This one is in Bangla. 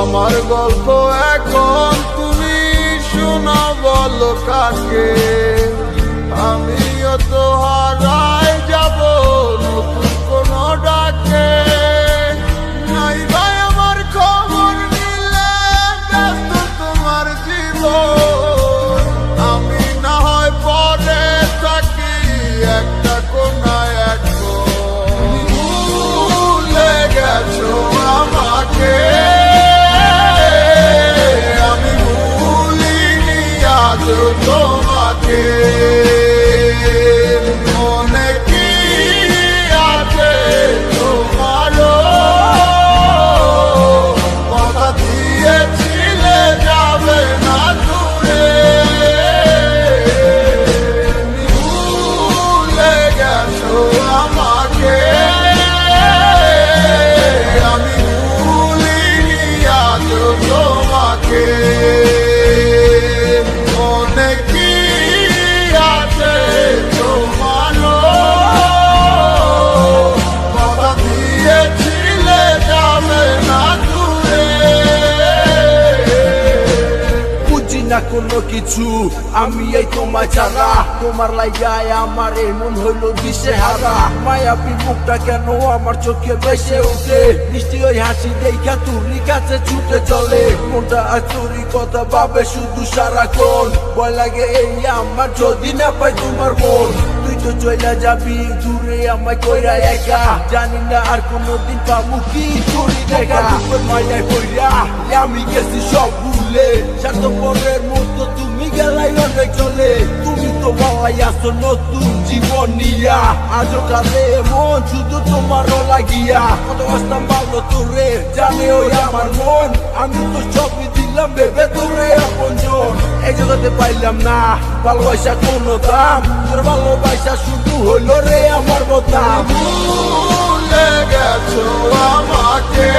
আমার গল্প এখন তুমি শোনা, বলো কাকে? আমিও তো হারাই যাব নতুন কোনো ডাকে। নাই ভাই আমার খবর নিলে ব্যস্ত তোমার জীবন, আমি না হয় পরে থাকি একটা কোনায় এখন। ভুলে গেছো আমাকে, তোমাকে মনে কি আছে তোমারও? কথা দিয়েছিলে যাবে না দূরে, ভুলে গেছো আমাকে, আমি ভুলিনি আজ তোমাকে। কোনো কিছু আমি এই তোমার ছাড়া, তোমার লাইগায় আমার এমন হইলো দিশে হারা। মায়াবী মুখটা কেন আমার চোখে ভেসে ওঠে, মিষ্টি ওই হাসি দেখা তুরি কাছে ছুটে চলে। মনটা আর তোরই কথা ভাবে শুধু সারাক্ষণ, ভয় লাগে এই আমার যদি না পাই তোমার মন। তুই তো চলে যাবি দূরে আমায় কইরা একা, জানি না আর কোনদিন পাবো কি তোরই দেখা। মায়ায় কইরা আমি গেছি সব ভুলে, স্বার্থপরের মতো তুমি গেলাই অনেক চলে। তুমি তো বালাই আসো নতুন জীবন নিয়া, আজও কালে মন শুধু তোমারও লাগিয়া। কত আসতাম ভালো তোরে জানে ওই আমার মন, আমি তো সবই দিলাম ভেবে তোরে আপনজন। এই জগতে পাইলাম না ভালোবাসা কোনো দাম, তোর ভালোবাসা শুধু হইলো রে আমার বদনাম। ভুলে গেছো আমাকে।